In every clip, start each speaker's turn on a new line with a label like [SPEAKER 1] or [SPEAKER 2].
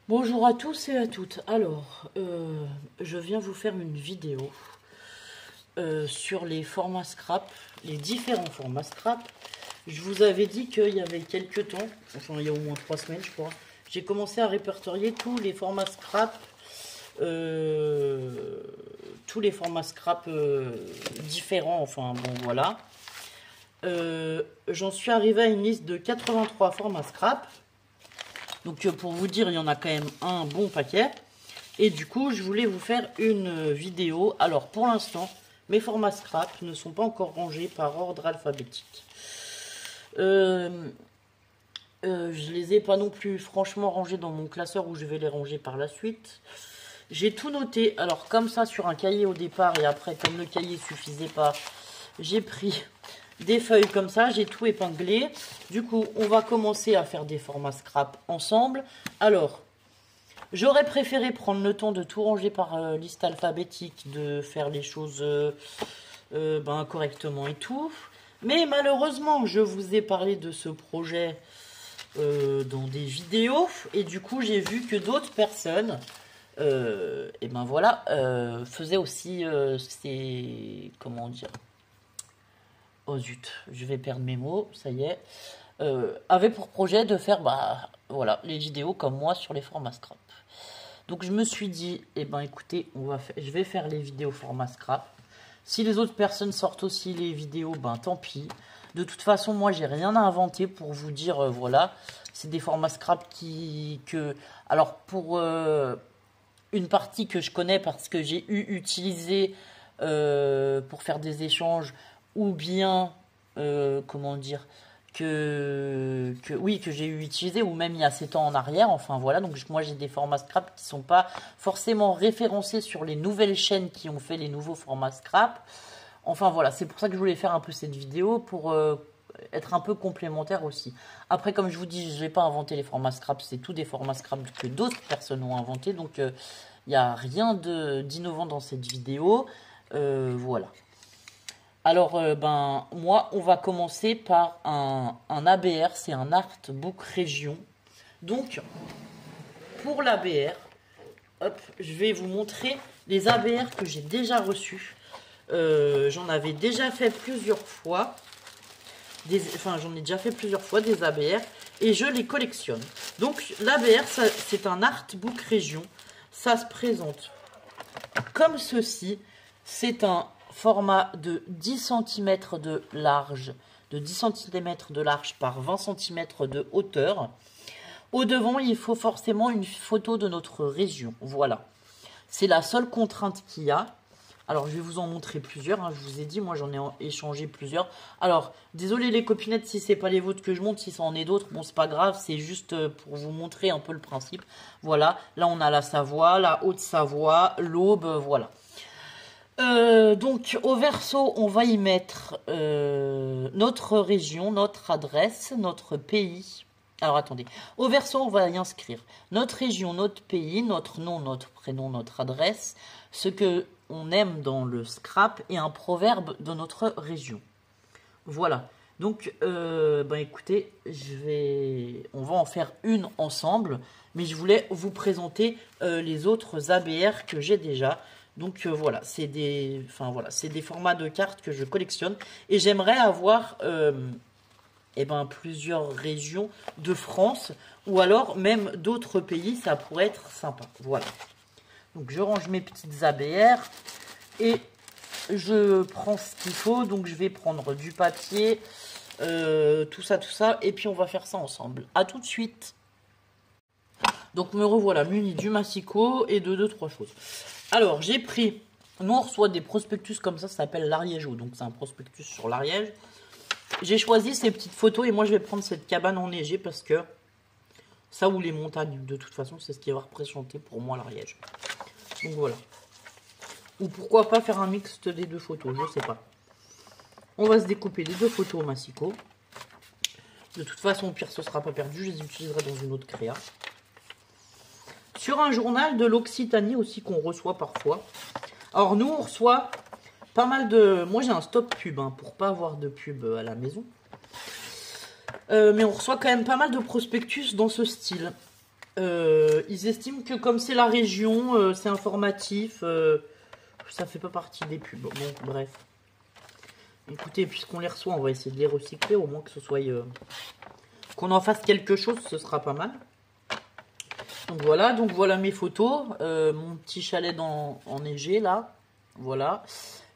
[SPEAKER 1] Bonjour à tous et à toutes. Alors, je viens vous faire une vidéo sur les formats scrap, les différents formats scrap. Je vous avais dit qu'il y avait quelques temps, enfin il y a au moins 3 semaines je crois, j'ai commencé à répertorier tous les formats scrap, différents, enfin bon voilà. J'en suis arrivé à une liste de 83 formats scrap. Donc pour vous dire, il y en a quand même un bon paquet. Et du coup, je voulais vous faire une vidéo. Alors pour l'instant, mes formats scrap ne sont pas encore rangés par ordre alphabétique. Je les ai pas non plus franchement rangés dans mon classeur où je vais les ranger par la suite. J'ai tout noté. Alors comme ça sur un cahier au départ et après comme le cahier suffisait pas, j'ai pris des feuilles comme ça, j'ai tout épinglé. Du coup, on va commencer à faire des formats scrap ensemble. Alors, j'aurais préféré prendre le temps de tout ranger par liste alphabétique, de faire les choses correctement et tout. Mais malheureusement, je vous ai parlé de ce projet dans des vidéos. Et du coup, j'ai vu que d'autres personnes, faisaient aussi ces... Comment dire ? Oh zut, je vais perdre mes mots, ça y est. Avait pour projet de faire voilà, les vidéos comme moi sur les formats scrap. Donc je me suis dit, écoutez, je vais faire les vidéos format scrap. Si les autres personnes sortent aussi les vidéos, tant pis. De toute façon, moi j'ai rien à inventer pour vous dire, voilà, c'est des formats scrap alors pour une partie que je connais parce que j'ai utilisé pour faire des échanges, ou bien comment dire que j'ai utilisé, ou même il y a 7 ans en arrière, enfin voilà. Donc moi j'ai des formats scrap qui sont pas forcément référencés sur les nouvelles chaînes qui ont fait les nouveaux formats scrap. Enfin voilà, c'est pour ça que je voulais faire un peu cette vidéo, pour être un peu complémentaire aussi. Après, comme je vous dis, je n'ai pas inventé les formats scrap, c'est tout des formats scrap que d'autres personnes ont inventé, donc il n'y a rien d'innovant dans cette vidéo. Voilà. Alors, moi, on va commencer par un ABR, c'est un Artbook Région. Donc, pour l'ABR, je vais vous montrer les ABR que j'ai déjà reçus. J'en avais déjà fait plusieurs fois. J'en ai déjà fait plusieurs fois des ABR et je les collectionne. Donc, l'ABR, c'est un Artbook Région. Ça se présente comme ceci. C'est un format de 10 cm de large, par 20 cm de hauteur. Au devant, il faut forcément une photo de notre région. Voilà. C'est la seule contrainte qu'il y a. Alors, je vais vous en montrer plusieurs. Hein. Je vous ai dit, moi, j'en ai échangé plusieurs. Alors, désolé les copinettes si c'est pas les vôtres que je montre. Si ça en est d'autres, bon, c'est pas grave. C'est juste pour vous montrer un peu le principe. Voilà. Là, on a la Savoie, la Haute-Savoie, l'Aube, voilà. Donc au verso, on va y mettre notre région, notre adresse, notre pays. Alors attendez, au verso, on va y inscrire notre région, notre pays, notre nom, notre prénom, notre adresse, ce que on aime dans le scrap et un proverbe de notre région. Voilà. Donc, écoutez, on va en faire une ensemble, mais je voulais vous présenter les autres ABR que j'ai déjà. Donc voilà, c'est des formats de cartes que je collectionne et j'aimerais avoir plusieurs régions de France ou alors même d'autres pays, ça pourrait être sympa. Voilà. Donc je range mes petites ABR et je prends ce qu'il faut. Donc je vais prendre du papier, tout ça, et puis on va faire ça ensemble. À tout de suite. Donc me revoilà muni du massicot et de 2-3 choses. Alors j'ai pris, nous on reçoit des prospectus comme ça s'appelle l'Ariègeau. Donc c'est un prospectus sur l'Ariège. J'ai choisi ces petites photos et moi je vais prendre cette cabane enneigée parce que ça ou les montagnes, de toute façon c'est ce qui va représenter pour moi l'Ariège. Donc voilà. Ou pourquoi pas faire un mixte des deux photos, je sais pas. On va se découper les deux photos au massicot. De toute façon au pire ce sera pas perdu, je les utiliserai dans une autre créa. Sur un journal de l'Occitanie aussi qu'on reçoit parfois. Alors nous on reçoit pas mal de... Moi j'ai un stop pub pour pas avoir de pub à la maison. Mais on reçoit quand même pas mal de prospectus dans ce style. Ils estiment que comme c'est la région, c'est informatif, ça fait pas partie des pubs. Bon, bref. Écoutez, puisqu'on les reçoit, on va essayer de les recycler, au moins que ce soit... qu'on en fasse quelque chose, ce sera pas mal. Donc voilà mes photos. Mon petit chalet enneigé, là. Voilà.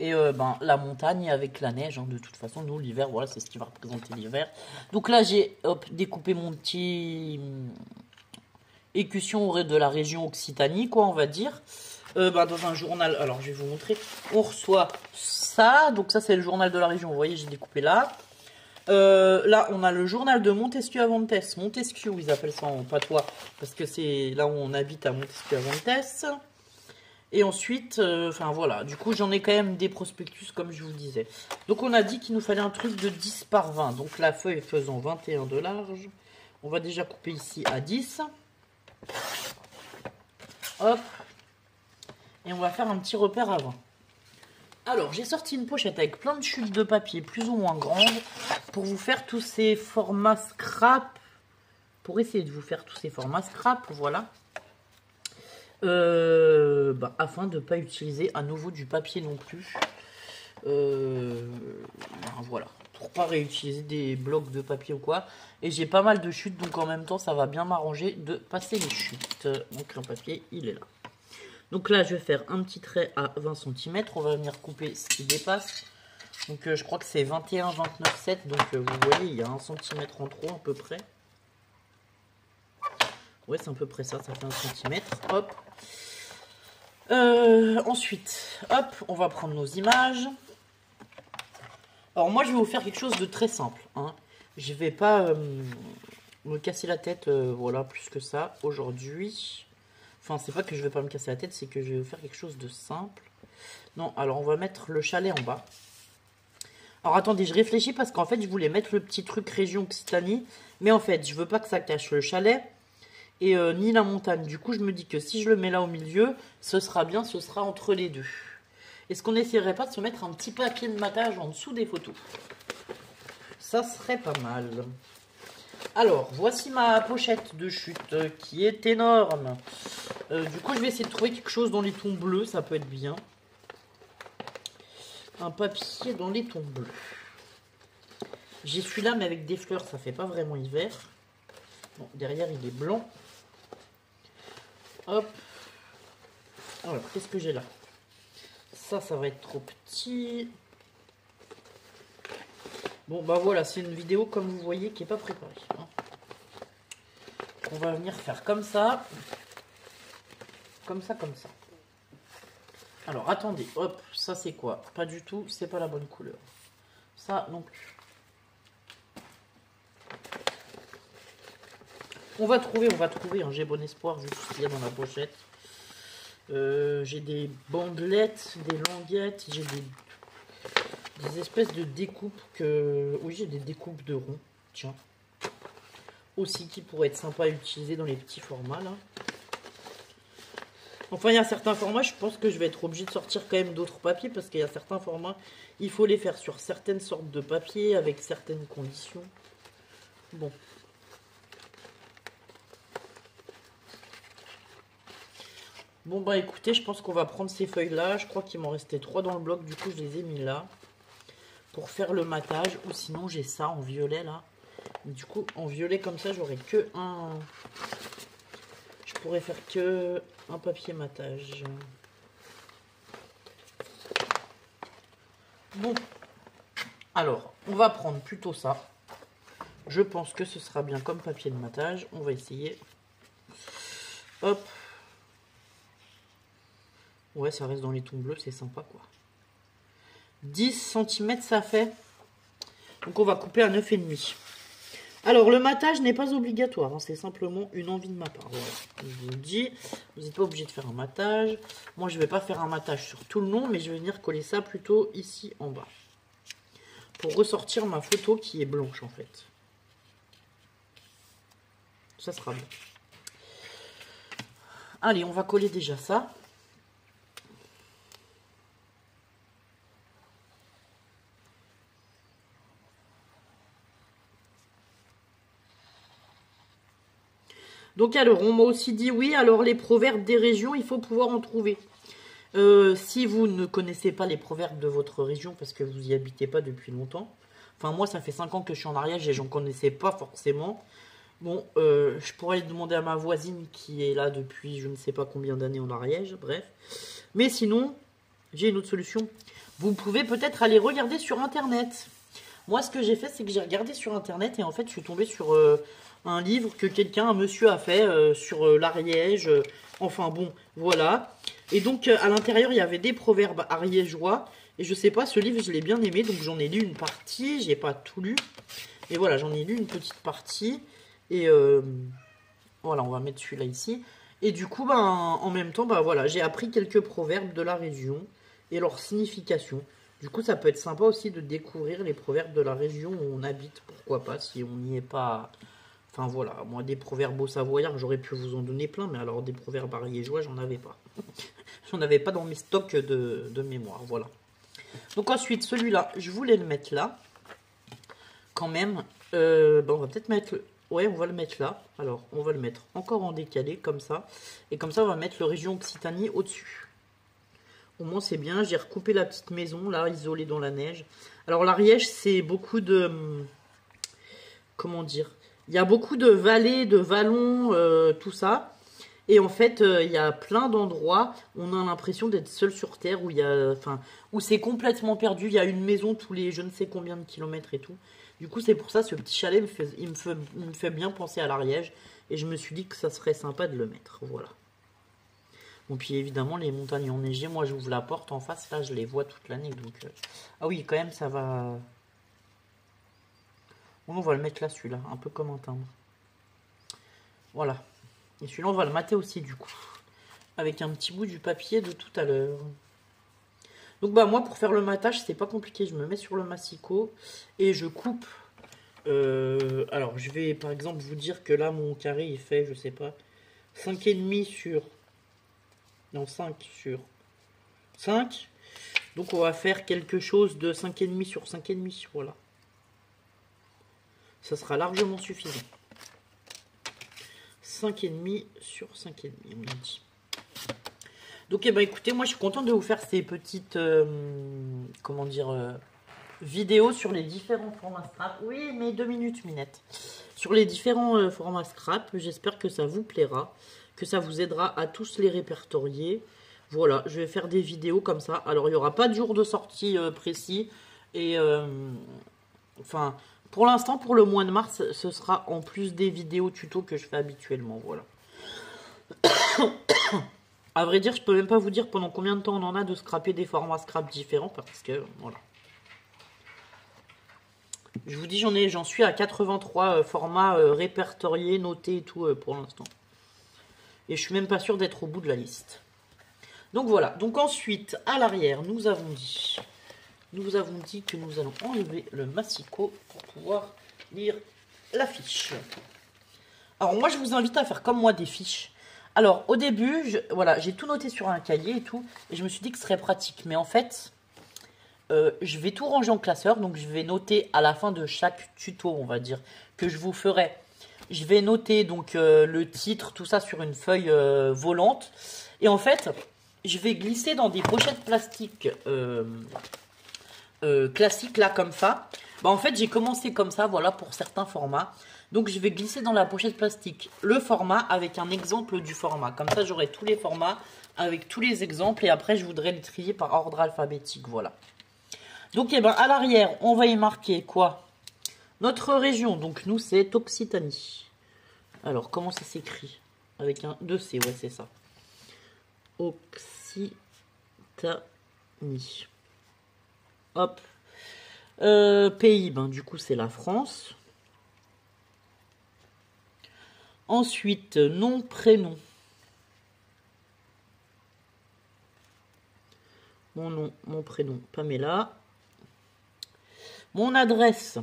[SPEAKER 1] Et ben, la montagne avec la neige, hein, de toute façon, nous, l'hiver, voilà, c'est ce qui va représenter l'hiver. Donc là, j'ai découpé mon petit écusson de la région Occitanie, quoi, on va dire. Ben, dans un journal, alors je vais vous montrer. On reçoit ça, donc ça, c'est le journal de la région, vous voyez, j'ai découpé là. Là, on a le journal de Montesquieu-Avantes. Montesquieu, ils appellent ça en patois, parce que c'est là où on habite à Montesquieu-Avantes. Et ensuite, enfin voilà, du coup j'en ai quand même des prospectus comme je vous disais. Donc on a dit qu'il nous fallait un truc de 10 par 20. Donc la feuille faisant 21 de large. On va déjà couper ici à 10. Hop. Et on va faire un petit repère à 20. Alors j'ai sorti une pochette avec plein de chutes de papier plus ou moins grandes. Pour vous faire tous ces formats scrap. Pour essayer de vous faire tous ces formats scrap, voilà. Afin de ne pas utiliser à nouveau du papier non plus. Voilà, pour pas réutiliser des blocs de papier ou quoi. Et j'ai pas mal de chutes, donc en même temps ça va bien m'arranger de passer les chutes. Donc un papier, il est là. Donc là je vais faire un petit trait à 20 cm. On va venir couper ce qui dépasse. Donc je crois que c'est 21, 29, 7. Donc vous voyez, il y a 1 cm en trop à peu près. Ouais, c'est à peu près ça, ça fait 1 cm. Hop. Ensuite, hop, on va prendre nos images. Alors moi, je vais vous faire quelque chose de très simple. Hein. Je vais pas me casser la tête, voilà, plus que ça, aujourd'hui. Enfin, c'est pas que je vais pas me casser la tête, c'est que je vais vous faire quelque chose de simple. Non, alors on va mettre le chalet en bas. Alors attendez, je réfléchis parce qu'en fait, je voulais mettre le petit truc région Occitanie. Mais en fait, je veux pas que ça cache le chalet. Et ni la montagne. Du coup, je me dis que si je le mets là au milieu, ce sera bien, ce sera entre les deux. Est-ce qu'on n'essaierait pas de se mettre un petit papier de matage en dessous des photos? Ça serait pas mal. Alors, voici ma pochette de chute qui est énorme. Du coup, je vais essayer de trouver quelque chose dans les tons bleus, ça peut être bien. Un papier dans les tons bleus. J'ai celui-là, mais avec des fleurs, ça fait pas vraiment hiver. Bon, derrière, il est blanc. Hop. Alors, qu'est-ce que j'ai là? Ça va être trop petit. Bon, bah voilà, c'est une vidéo, comme vous voyez, qui n'est pas préparée. Hein. On va venir faire comme ça. Comme ça, comme ça. Alors, attendez. Hop, ça c'est quoi? Pas du tout, c'est pas la bonne couleur. Ça non plus. On va trouver, hein. J'ai bon espoir, vu tout ce qu'il y a dans la pochette. J'ai des bandelettes, des languettes, j'ai des espèces de découpes que... Oui, j'ai des découpes de ronds, tiens. Aussi qui pourraient être sympas à utiliser dans les petits formats, là. Enfin, il y a certains formats, je pense que je vais être obligé de sortir quand même d'autres papiers, parce qu'il y a certains formats, il faut les faire sur certaines sortes de papiers, avec certaines conditions. Bon. Bon bah écoutez, je pense qu'on va prendre ces feuilles là. Je crois qu'il m'en restait 3 dans le bloc, du coup je les ai mis là. Pour faire le matage, ou sinon j'ai ça en violet là. Du coup en violet comme ça j'aurai que un... Je pourrais faire que un papier matage. Bon. Alors, on va prendre plutôt ça. Je pense que ce sera bien comme papier de matage. On va essayer. Hop. Ouais, ça reste dans les tons bleus, c'est sympa quoi. 10 cm ça fait. Donc on va couper à 9,5. Alors le matage n'est pas obligatoire, hein, c'est simplement une envie de ma part. Voilà. Je vous le dis, vous n'êtes pas obligé de faire un matage. Moi je ne vais pas faire un matage sur tout le long, mais je vais venir coller ça plutôt ici en bas. Pour ressortir ma photo qui est blanche en fait. Ça sera bien. Allez, on va coller déjà ça. Donc alors, on m'a aussi dit oui, alors les proverbes des régions, il faut pouvoir en trouver. Si vous ne connaissez pas les proverbes de votre région parce que vous n'y habitez pas depuis longtemps, enfin moi ça fait 5 ans que je suis en Ariège et j'en connaissais pas forcément. Bon, je pourrais le demander à ma voisine qui est là depuis je ne sais pas combien d'années en Ariège, bref. Mais sinon, j'ai une autre solution. Vous pouvez peut-être aller regarder sur internet. Moi ce que j'ai fait c'est que j'ai regardé sur internet et en fait je suis tombée sur un livre que quelqu'un, un monsieur a fait sur l'Ariège. Enfin bon, voilà. Et donc à l'intérieur il y avait des proverbes ariégeois. Et je sais pas, ce livre je l'ai bien aimé, donc j'en ai lu une partie, j'ai pas tout lu. Et voilà, j'en ai lu une petite partie. Et voilà, on va mettre celui-là ici. Et du coup, ben, en même temps, ben, voilà, j'ai appris quelques proverbes de la région et leur signification. Du coup, ça peut être sympa aussi de découvrir les proverbes de la région où on habite. Pourquoi pas, si on n'y est pas... Enfin voilà, moi des proverbes au savoyard, j'aurais pu vous en donner plein, mais alors des proverbes ariégeois, j'en avais pas. J'en avais pas dans mes stocks de mémoire, voilà. Donc ensuite, celui-là, je voulais le mettre là. Quand même, ben, on va peut-être mettre... Ouais, on va le mettre là. Alors, on va le mettre encore en décalé, comme ça. Et comme ça, on va mettre le région Occitanie au-dessus. Au moins, c'est bien. J'ai recoupé la petite maison, là, isolée dans la neige. Alors, l'Ariège, c'est beaucoup de... Comment dire? Il y a beaucoup de vallées, de vallons, tout ça. Et en fait, il y a plein d'endroits où on a l'impression d'être seul sur Terre, où il y a, enfin, où c'est complètement perdu. Il y a une maison tous les je ne sais combien de kilomètres et tout. Du coup, c'est pour ça, ce petit chalet il me fait bien penser à l'Ariège. Et je me suis dit que ça serait sympa de le mettre. Voilà. Bon, puis évidemment, les montagnes enneigées, moi j'ouvre la porte en face, là je les vois toute l'année. Donc, ah oui, quand même, ça va. Bon, on va le mettre là, celui-là, un peu comme un timbre. Voilà. Et celui-là, on va le mater aussi, du coup. Avec un petit bout du papier de tout à l'heure. Donc, bah, moi, pour faire le matage, c'est pas compliqué. Je me mets sur le massicot et je coupe. Alors, je vais, par exemple, vous dire que là, mon carré, il fait, je sais pas, 5,5 sur... Non, 5 sur 5. Donc, on va faire quelque chose de 5,5 sur 5,5. Voilà. Ça sera largement suffisant. 5,5 sur 5,5, on a dit. Donc, eh ben, écoutez, moi, je suis contente de vous faire ces petites, comment dire, vidéos sur les différents formats scrap. Oui, mais 2 minutes, Minette. Sur les différents formats scrap, j'espère que ça vous plaira, que ça vous aidera à tous les répertorier. Voilà, je vais faire des vidéos comme ça. Alors, il n'y aura pas de jour de sortie précis. Et, enfin... Pour l'instant, pour le mois de mars, ce sera en plus des vidéos tuto que je fais habituellement, voilà. À vrai dire, je peux même pas vous dire pendant combien de temps on en a de scraper des formats scrap différents, parce que, voilà. Je vous dis, j'en suis à 83 formats répertoriés, notés et tout pour l'instant. Et je suis même pas sûre d'être au bout de la liste. Donc voilà, donc ensuite, à l'arrière, nous avons dit que nous allons enlever le massicot pour pouvoir lire la fiche. Alors moi je vous invite à faire comme moi des fiches. Alors au début, voilà, j'ai tout noté sur un cahier et tout, et je me suis dit que ce serait pratique. Mais en fait, je vais tout ranger en classeur, donc je vais noter à la fin de chaque tuto, on va dire, que je vous ferai. Je vais noter donc le titre, tout ça sur une feuille volante. Et en fait, je vais glisser dans des pochettes plastiques classique là comme ça. Bah, en fait j'ai commencé comme ça, voilà, pour certains formats. Donc je vais glisser dans la pochette plastique le format avec un exemple du format. Comme ça j'aurai tous les formats avec tous les exemples et après je voudrais les trier par ordre alphabétique, voilà. Donc et ben à l'arrière on va y marquer quoi? Notre région, donc nous c'est Occitanie. Alors comment ça s'écrit? Avec un 2C, ouais c'est ça. Occitanie. Hop. Pays, ben, du coup, c'est la France. Ensuite, nom, prénom. Mon nom, mon prénom, Pamela. Mon adresse.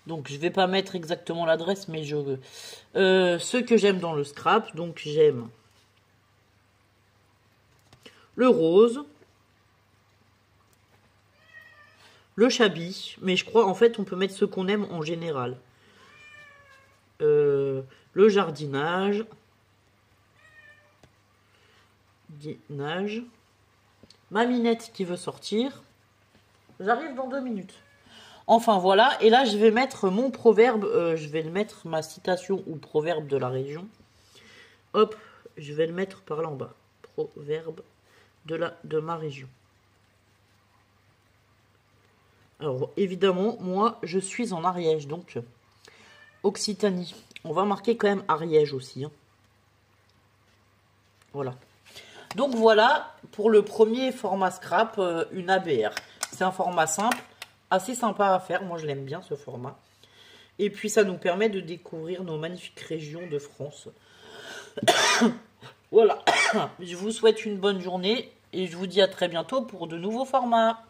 [SPEAKER 1] Donc, je vais pas mettre exactement l'adresse, mais ce que j'aime dans le scrap. Donc, j'aime le rose. le Chabi, mais je crois en fait on peut mettre ce qu'on aime en général. Le jardinage. Ma Minette qui veut sortir. J'arrive dans 2 minutes. Enfin voilà, et là je vais mettre mon proverbe, je vais le mettre ma citation ou proverbe de la région. Hop, je vais le mettre par là en bas. Proverbe de ma région. Alors évidemment, moi je suis en Ariège, donc Occitanie. On va marquer quand même Ariège aussi. Hein. Voilà. Donc voilà pour le premier format scrap, une ABR. C'est un format simple, assez sympa à faire. Moi je l'aime bien ce format. Et puis ça nous permet de découvrir nos magnifiques régions de France. Voilà. Je vous souhaite une bonne journée et je vous dis à très bientôt pour de nouveaux formats.